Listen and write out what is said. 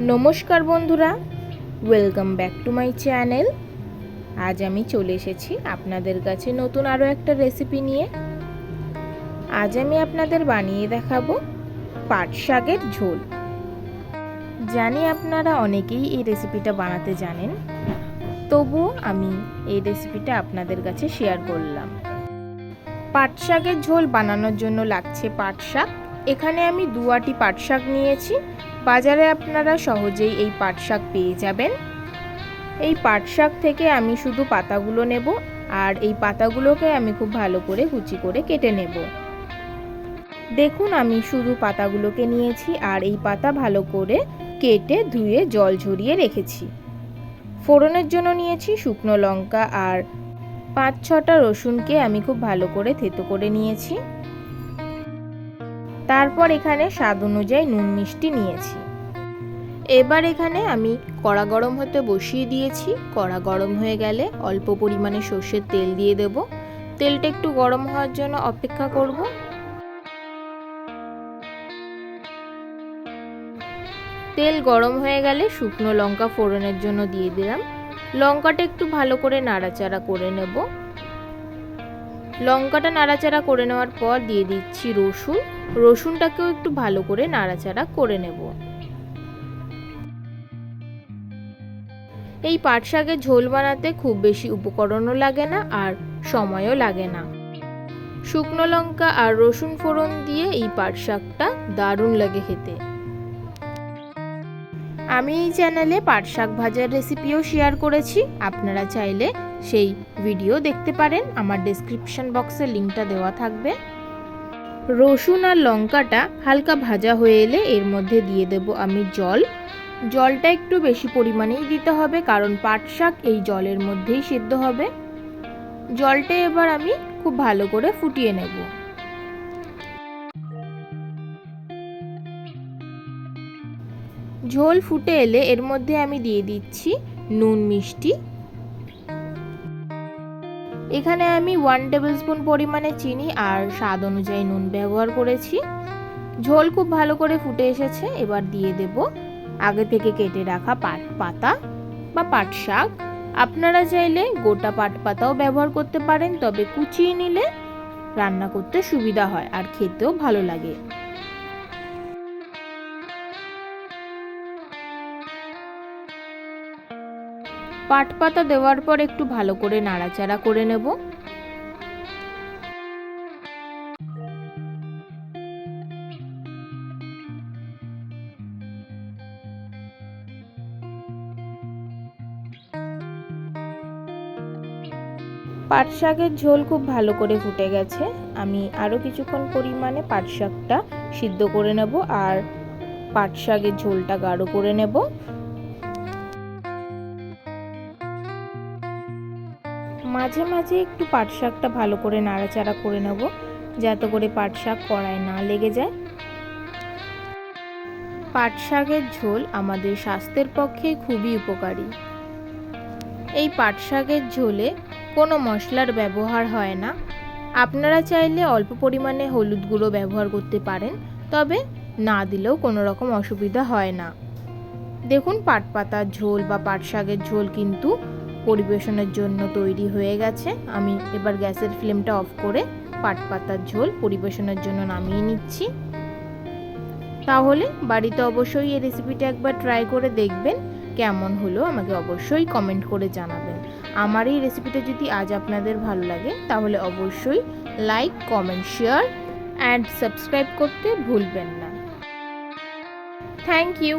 নমস্কার বন্ধুরা, welcome back to my channel. আজ আমি চলে এসেছি আপনাদের কাছে নতুন আরও একটা রেসিপি নিয়ে। আজ আমি আপনাদের বানিয়ে দেখাবো পাট শাকের ঝোল। জানি আপনারা অনেকেই এই রেসিপিটা বানাতে জানেন, তবুও আমি এই রেসিপিটা আপনাদের কাছে শেয়ার করলাম। পাট শাকের ঝোল বানানোর জন্য লাগছে পাট শাক। এখানে আমি 2 আটি পাট শাক নিয়েছি। বাজারে আপনারা সহজেই এই পাট শাক পেয়ে যাবেন। এই পাট শাক থেকে আমি শুধু পাতাগুলো নেব, আর এই পাতাগুলোকে আমি খুব ভালো করে কুচি করে কেটে নেব। দেখুন, আমি শুধু পাতাগুলোকে নিয়েছি আর এই পাতা ভালো করে কেটে ধুয়ে জল ঝরিয়ে রেখেছি। ফোড়নের জন্য নিয়েছি শুকনো লঙ্কা আর 5-6টা রসুনকে আমি খুব ভালো করে থেতো করে নিয়েছি। তারপর এখানে স্বাদ অনুযায়ী নুন মিষ্টি নিয়েছি। এবার এখানে আমি কড়া গরম হতে বসিয়ে দিয়েছি। কড়া গরম হয়ে গেলে অল্প পরিমাণে সর্ষের তেল দিয়ে দেব। তেলটা একটু গরম হওয়ার জন্য অপেক্ষা করব। তেল গরম হয়ে গেলে শুকনো লঙ্কা ফোড়নের জন্য দিয়ে দিলাম। লঙ্কাটা একটু ভালো করে নাড়াচাড়া করে নেব। লঙ্কাটা নাড়াচাড়া করে নেওয়ার পর দিয়ে দিচ্ছি রসুন। রসুনটাকেও একটু ভালো করে নাড়াচাড়া করে নেব। এই পাট শাকের ঝোল বানাতে খুব বেশি উপকরণও লাগে না আর সময়ও লাগে না। শুকনো লঙ্কা আর রসুন ফোড়ন দিয়ে এই পাট শাকটা দারুণ লাগে খেতে। আমি এই চ্যানেলে পাট শাক ভাজার রেসিপিও শেয়ার করেছি, আপনারা চাইলে সেই ভিডিও দেখতে পারেন। আমার ডেসক্রিপশন বক্সে লিঙ্কটা দেওয়া থাকবে। রসুন আর লঙ্কাটা হালকা ভাজা হয়ে এলে এর মধ্যে দিয়ে দেব আমি জল। জলটা একটু বেশি পরিমাণেই দিতে হবে, কারণ পাট শাক এই জলের মধ্যেই সিদ্ধ হবে। জলটা এবার আমি খুব ভালো করে ফুটিয়ে নেব। ঝোল ফুটে এলে এর মধ্যে আমি দিয়ে দিচ্ছি নুন মিষ্টি। এখানে আমি 1 টেবিল স্পুন পরিমাণে চিনি আর স্বাদ অনুযায়ী নুন ব্যবহার করেছি। ঝোল খুব ভালো করে ফুটে এসেছে। এবার দিয়ে দেব আগে থেকে কেটে রাখা পাট পাতা বা পাট শাক। আপনারা চাইলে গোটা পাট পাতাও ব্যবহার করতে পারেন, তবে কুচিয়ে নিলে রান্না করতে সুবিধা হয় আর খেতেও ভালো লাগে। পাট পাতা দেওয়ার পর একটু ভালো করে নাড়াচাড়া করে নেব। পাট শাকের ঝোল খুব ভালো করে ফুটে গেছে। আমি আরও কিছুক্ষণ পরিমাণে পাট শাকটা সিদ্ধ করে নেব আর পাট শাকের ঝোলটা গাঢ় করে নেব। মাঝে মাঝে একটু পাট শাকটা ভালো করে নাড়াচাড়া করে নেব, যাতে করে পাট শাক কড়ায় না লেগে যায়। পাট শাকের ঝোল আমাদের স্বাস্থ্যের পক্ষে খুবই উপকারী। এই পাট শাকের ঝোলে কোনো মশলার ব্যবহার হয় না। আপনারা চাইলে অল্প পরিমাণে হলুদ গুঁড়ো ব্যবহার করতে পারেন, তবে না দিলেও কোনো রকম অসুবিধা হয় না। দেখুন, পাট পাতার ঝোল বা পাট শাকের ঝোল কিন্তু পরিবেশনের জন্য তৈরি হয়ে গেছে। আমি এবার গ্যাসের ফ্লেমটা অফ করে পাট পাতার ঝোল পরিবেশনের জন্য নামিয়ে নিচ্ছি। তাহলে বাড়িতে অবশ্যই এই রেসিপিটা একবার ট্রাই করে দেখবেন। কেমন হলো আমাকে অবশ্যই কমেন্ট করে জানাবেন। আমার এই রেসিপিটা যদি আজ আপনাদের ভালো লাগে তাহলে অবশ্যই like, comment, share and subscribe করতে ভুলবেন না। Thank you.